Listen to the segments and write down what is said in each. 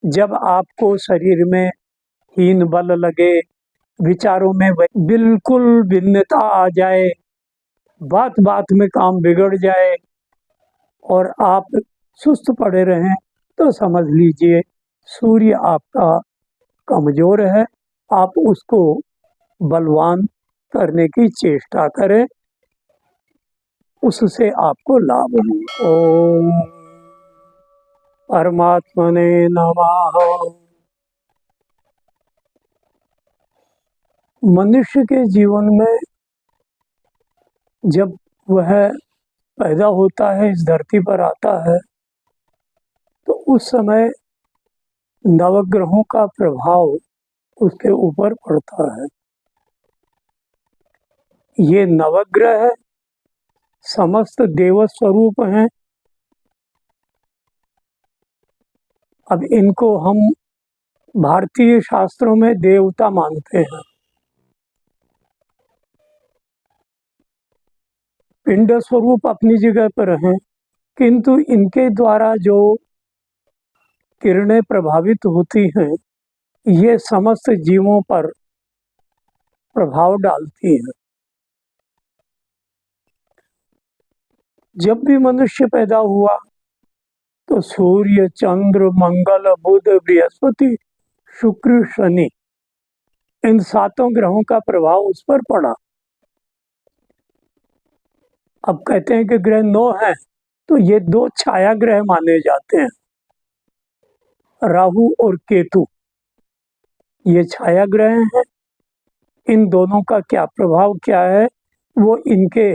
जब आपको शरीर में हीन बल लगे, विचारों में बिल्कुल भिन्नता आ जाए, बात बात में काम बिगड़ जाए और आप सुस्त पड़े रहें, तो समझ लीजिए सूर्य आपका कमजोर है। आप उसको बलवान करने की चेष्टा करें, उससे आपको लाभ हो। ओम परमात्मने नमः। मनुष्य के जीवन में जब वह पैदा होता है, इस धरती पर आता है, तो उस समय नवग्रहों का प्रभाव उसके ऊपर पड़ता है। ये नवग्रह समस्त देव स्वरूप हैं। अब इनको हम भारतीय शास्त्रों में देवता मानते हैं। पिंड स्वरूप अपनी जगह पर हैं, किंतु इनके द्वारा जो किरणें प्रभावित होती हैं, ये समस्त जीवों पर प्रभाव डालती हैं। जब भी मनुष्य पैदा हुआ तो सूर्य, चंद्र, मंगल, बुध, बृहस्पति, शुक्र, शनि, इन सातों ग्रहों का प्रभाव उस पर पड़ा। अब कहते हैं कि ग्रह 9 हैं, तो ये 2 छाया ग्रह माने जाते हैं, राहु और केतु। ये छाया ग्रह हैं। इन दोनों का क्या प्रभाव क्या है, वो इनके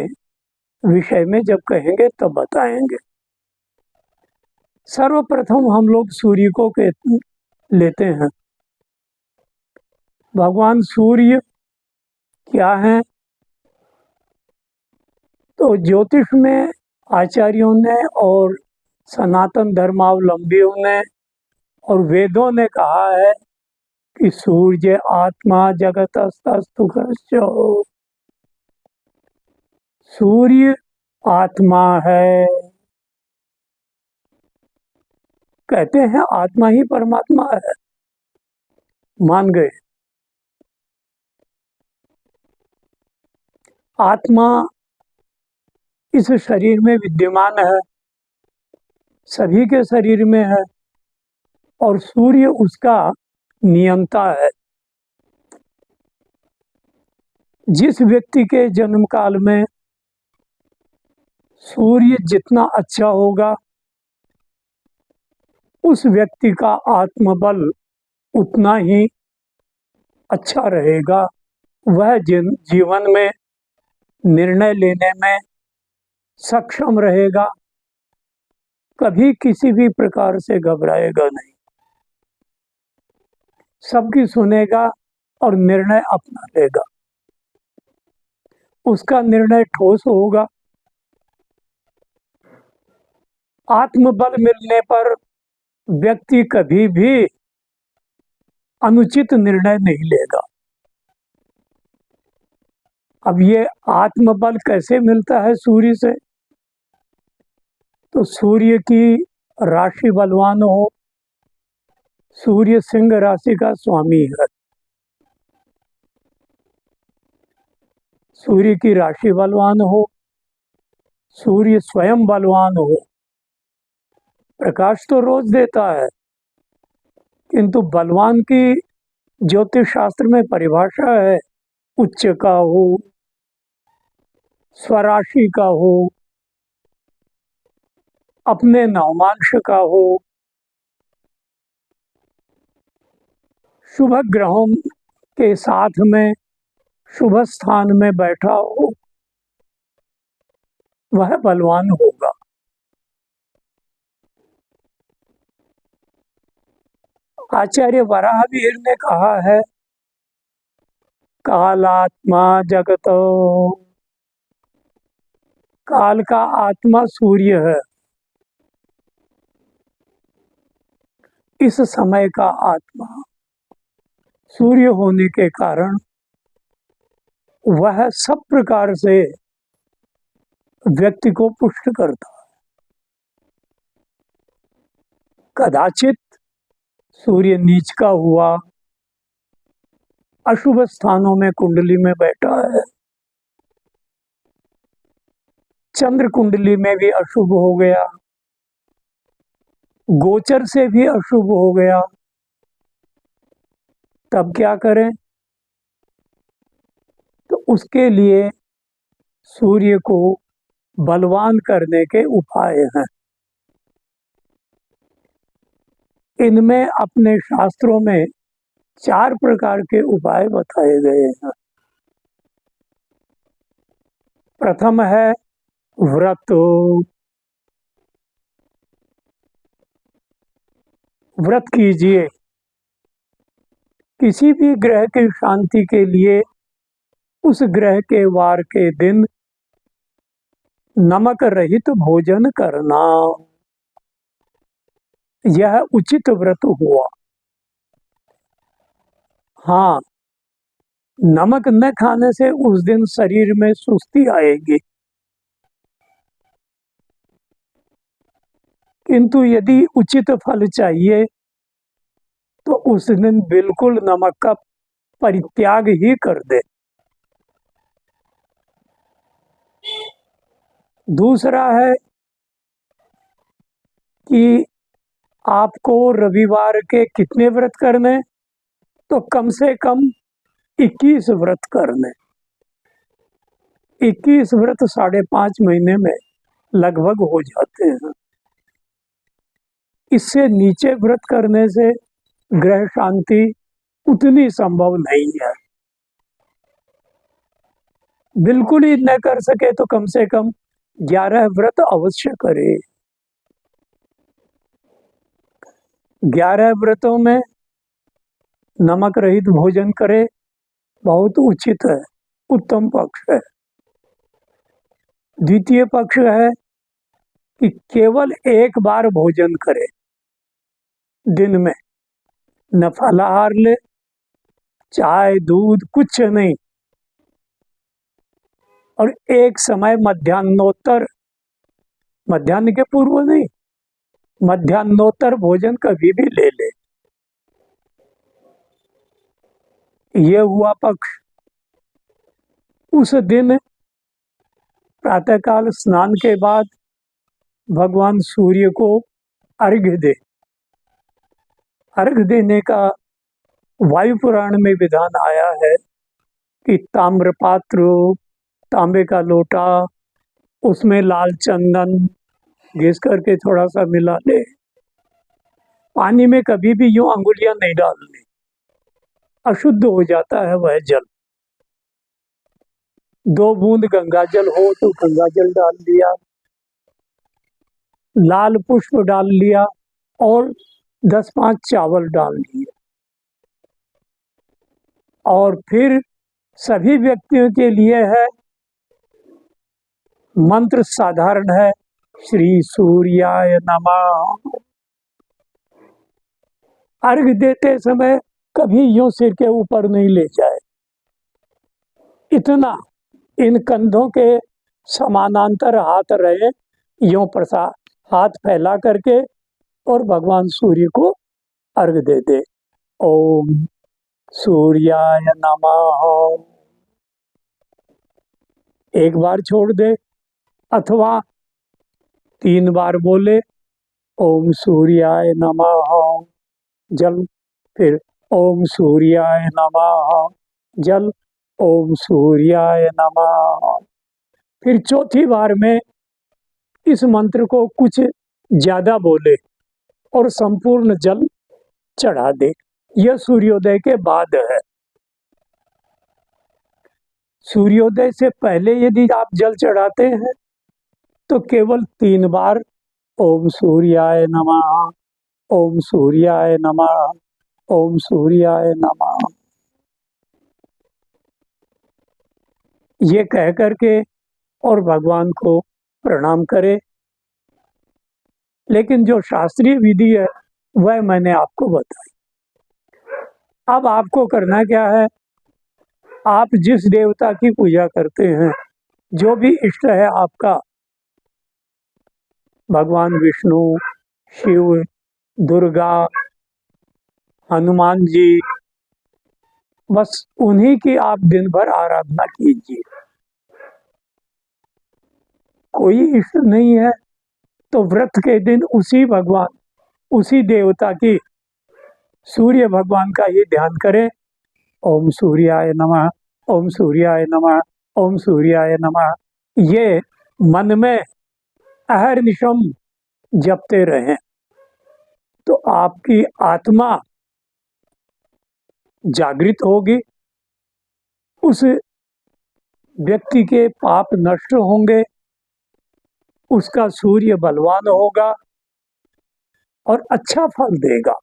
विषय में जब कहेंगे तब बताएंगे। सर्वप्रथम हम लोग सूर्य को लेते हैं। भगवान सूर्य क्या है? तो ज्योतिष में आचार्यों ने और सनातन धर्मावलंबियों ने और वेदों ने कहा है कि सूर्य आत्मा जगतस्तस्तु। सूर्य आत्मा है। कहते हैं आत्मा ही परमात्मा है, मान गए। आत्मा इस शरीर में विद्यमान है, सभी के शरीर में है, और सूर्य उसका नियंता है। जिस व्यक्ति के जन्म काल में सूर्य जितना अच्छा होगा, उस व्यक्ति का आत्मबल उतना ही अच्छा रहेगा। वह जीवन में निर्णय लेने में सक्षम रहेगा, कभी किसी भी प्रकार से घबराएगा नहीं, सबकी सुनेगा और निर्णय अपना लेगा। उसका निर्णय ठोस होगा। आत्मबल मिलने पर व्यक्ति कभी भी अनुचित निर्णय नहीं लेगा। अब ये आत्मबल कैसे मिलता है सूर्य से? तो सूर्य की राशि बलवान हो, सूर्य सिंह राशि का स्वामी है। सूर्य की राशि बलवान हो, सूर्य स्वयं बलवान हो, प्रकाश तो रोज देता है, किंतु बलवान की ज्योतिष शास्त्र में परिभाषा है उच्च का हो, स्वराशि का हो, अपने नवमांश का हो, शुभ ग्रहों के साथ में शुभ स्थान में बैठा हो, वह बलवान होगा। आचार्य वराहमिहिर ने कहा है, कालात्मा जगत। काल का आत्मा सूर्य है। इस समय का आत्मा सूर्य होने के कारण वह सब प्रकार से व्यक्ति को पुष्ट करता है। कदाचित सूर्य नीच का हुआ, अशुभ स्थानों में कुंडली में बैठा है, चंद्र कुंडली में भी अशुभ हो गया, गोचर से भी अशुभ हो गया, तब क्या करें? तो उसके लिए सूर्य को बलवान करने के उपाय हैं। इनमें अपने शास्त्रों में 4 प्रकार के उपाय बताए गए हैं। प्रथम है व्रत। व्रत कीजिए। किसी भी ग्रह की शांति के लिए उस ग्रह के वार के दिन नमक रहित भोजन करना, यह उचित व्रत हुआ। हाँ, नमक न खाने से उस दिन शरीर में सुस्ती आएगी, किंतु यदि उचित फल चाहिए तो उस दिन बिल्कुल नमक का परित्याग ही कर दे। दूसरा है कि आपको रविवार के कितने व्रत करने? तो कम से कम 21 व्रत करने। 21 व्रत 5.5 महीने में लगभग हो जाते हैं। इससे नीचे व्रत करने से ग्रह शांति उतनी संभव नहीं है। बिल्कुल ही न कर सके तो कम से कम 11 व्रत अवश्य करे। 11 व्रतों में नमक रहित भोजन करे, बहुत उचित है, उत्तम पक्ष है। द्वितीय पक्ष है कि केवल एक बार भोजन करे दिन में, न फलाहार ले, चाय दूध कुछ नहीं, और एक समय मध्यान्होत्तर, मध्याह्न के पूर्व नहीं, मध्यान्होत्तर भोजन कभी भी ले ले। ये हुआ पक्ष। उस दिन प्रातःकाल स्नान के बाद भगवान सूर्य को अर्घ्य दे। अर्घ्य देने का वायु पुराण में विधान आया है कि ताम्र पात्र, तांबे का लोटा, उसमें लाल चंदन घिस करके थोड़ा सा मिला ले। पानी में कभी भी यूं अंगुलियां नहीं डालनी, अशुद्ध हो जाता है वह जल। 2 बूंद गंगा जल हो तो गंगा जल डाल दिया, लाल पुष्प डाल लिया, और 10-5 चावल डाल दिए। और फिर सभी व्यक्तियों के लिए है, मंत्र साधारण है, श्री सूर्याय नमः। अर्घ देते समय कभी यूं सिर के ऊपर नहीं ले जाए, इतना इन कंधों के समानांतर हाथ रहे, यूं प्रसाद हाथ फैला करके और भगवान सूर्य को अर्घ दे दे। ओम सूर्याय नमः एक बार छोड़ दे, अथवा 3 बार बोले ओम सूर्याय नमः जल, फिर ओम सूर्याय नमः जल, ओम सूर्याय नमः। फिर चौथी बार में इस मंत्र को कुछ ज्यादा बोले और संपूर्ण जल चढ़ा दे। यह सूर्योदय के बाद है। सूर्योदय से पहले यदि आप जल चढ़ाते हैं तो केवल 3 बार ओम सूर्याय नमः, ओम सूर्याय नमः, ओम सूर्याय नमः ये कह करके और भगवान को प्रणाम करे। लेकिन जो शास्त्रीय विधि है वह मैंने आपको बताई। अब आपको करना क्या है? आप जिस देवता की पूजा करते हैं, जो भी इष्ट है आपका, भगवान विष्णु, शिव, दुर्गा, हनुमान जी, बस उन्हीं की आप दिन भर आराधना कीजिए। कोई इष्ट नहीं है तो व्रत के दिन उसी भगवान, उसी देवता की, सूर्य भगवान का ही ध्यान करें। ओम सूर्याय नमः, ओम सूर्याय नमः, ओम सूर्याय नमः। ये मन में अहर्निशम जपते रहें तो आपकी आत्मा जागृत होगी, उस व्यक्ति के पाप नष्ट होंगे, उसका सूर्य बलवान होगा और अच्छा फल देगा।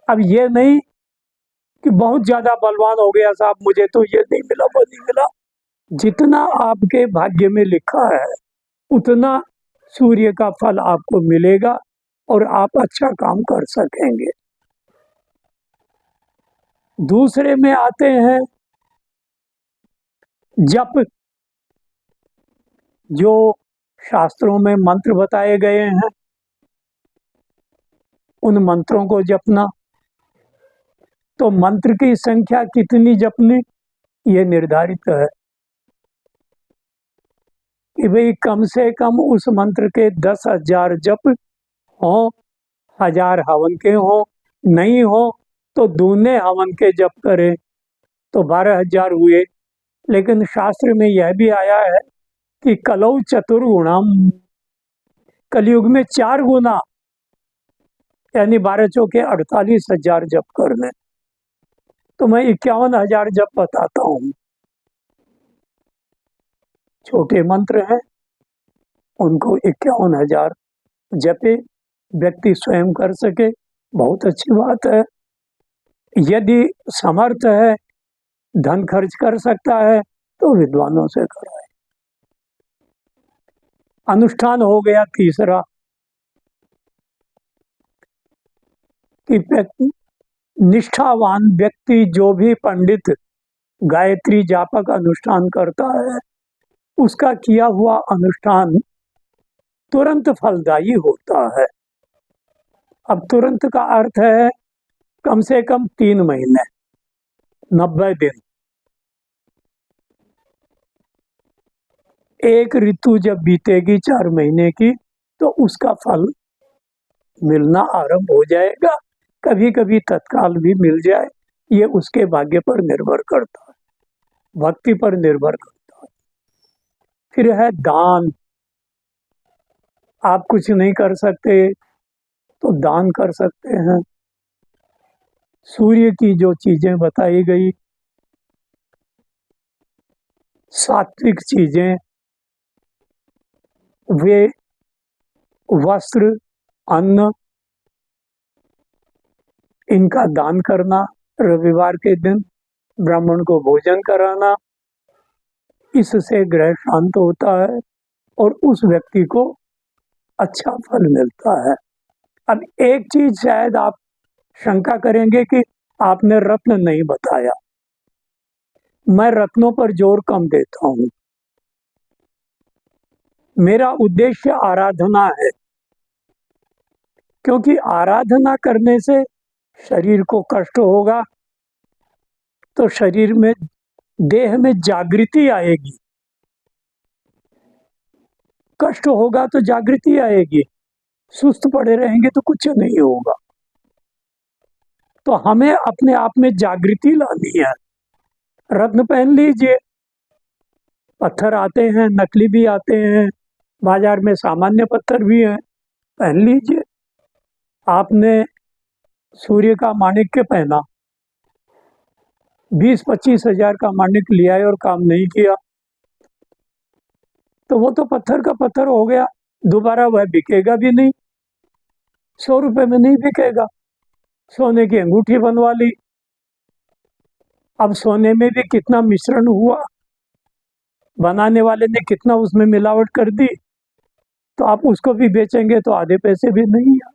अब ये नहीं कि बहुत ज्यादा बलवान हो गया साहब, मुझे तो ये नहीं मिला वो नहीं मिला। जितना आपके भाग्य में लिखा है उतना सूर्य का फल आपको मिलेगा और आप अच्छा काम कर सकेंगे। दूसरे में आते हैं जप। जो शास्त्रों में मंत्र बताए गए हैं उन मंत्रों को जपना। तो मंत्र की संख्या कितनी जपनी ये निर्धारित है कि भाई कम से कम उस मंत्र के 10,000 जप हो, 1,000 हवन के हो, नहीं हो तो दूने हवन के जप करें तो 12,000 हुए। लेकिन शास्त्र में यह भी आया है कि कलौ चतुर्गुणम, कलयुग में 4 गुना यानी 12 चौके 48,000 जप कर लें। तो मैं 51,000 जप बताता हूँ। छोटे मंत्र हैं उनको 51,000 जपे व्यक्ति स्वयं कर सके, बहुत अच्छी बात है। यदि समर्थ है, धन खर्च कर सकता है तो विद्वानों से कराए। अनुष्ठान हो गया तीसरा कि निष्ठावान व्यक्ति जो भी पंडित गायत्री जापक अनुष्ठान करता है उसका किया हुआ अनुष्ठान तुरंत फलदायी होता है। अब तुरंत का अर्थ है कम से कम 3 महीने, 90 दिन। एक ऋतु जब बीतेगी 4 महीने की तो उसका फल मिलना आरंभ हो जाएगा। कभी कभी तत्काल भी मिल जाए, ये उसके भाग्य पर निर्भर करता है, भक्ति पर निर्भर करता है। फिर है दान। आप कुछ नहीं कर सकते तो दान कर सकते हैं। सूर्य की जो चीजें बताई गई, सात्विक चीजें, वे वस्त्र, अन्न, इनका दान करना, रविवार के दिन ब्राह्मण को भोजन कराना, इससे ग्रह शांत होता है और उस व्यक्ति को अच्छा फल मिलता है। अब एक चीज शायद आप शंका करेंगे कि आपने रत्न नहीं बताया। मैं रत्नों पर जोर कम देता हूं। मेरा उद्देश्य आराधना है, क्योंकि आराधना करने से शरीर को कष्ट होगा तो शरीर में, देह में जागृति आएगी। कष्ट होगा तो जागृति आएगी, सुस्त पड़े रहेंगे तो कुछ नहीं होगा। तो हमें अपने आप में जागृति लानी है। रत्न पहन लीजिए, पत्थर आते हैं, नकली भी आते हैं, बाजार में सामान्य पत्थर भी हैं, पहन लीजिए। आपने सूर्य का माणिक्य पहना, 20-25 हजार का माणिक्य लिया और काम नहीं किया तो वो तो पत्थर का पत्थर हो गया, दोबारा वह बिकेगा भी नहीं, 100 रुपए में नहीं बिकेगा। सोने की अंगूठी बनवा ली, अब सोने में भी कितना मिश्रण हुआ, बनाने वाले ने कितना उसमें मिलावट कर दी, तो आप उसको भी बेचेंगे तो आधे पैसे भी नहीं है।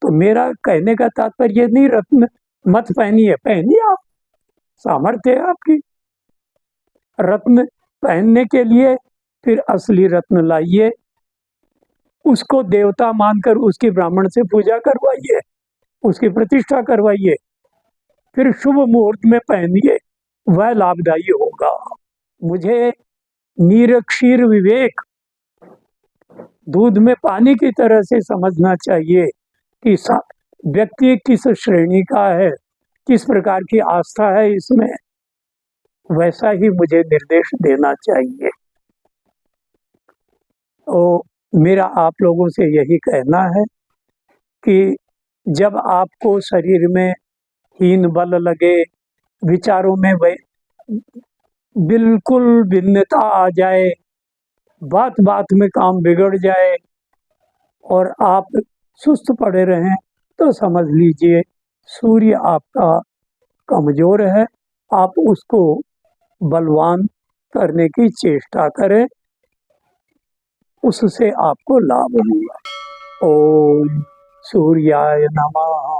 तो मेरा कहने का तात्पर्य नहीं रत्न मत पहनिए, पहनिए, आप सामर्थ्य है आपकी। रत्न पहनने के लिए फिर असली रत्न लाइए, उसको देवता मानकर उसकी ब्राह्मण से पूजा करवाइए, उसकी प्रतिष्ठा करवाइए, फिर शुभ मुहूर्त में पहनिए, वह लाभदायी होगा। मुझे नीरक्षीर विवेक दूध में पानी की तरह से समझना चाहिए कि व्यक्ति किस श्रेणी का है, किस प्रकार की आस्था है इसमें, वैसा ही मुझे निर्देश देना चाहिए। तो मेरा आप लोगों से यही कहना है कि जब आपको शरीर में हीन बल लगे, विचारों में बिल्कुल भिन्नता आ जाए, बात बात में काम बिगड़ जाए और आप सुस्त पड़े रहें, तो समझ लीजिए सूर्य आपका कमजोर है। आप उसको बलवान करने की चेष्टा करें, उससे आपको लाभ होगा। ओम सूर्याय नमः।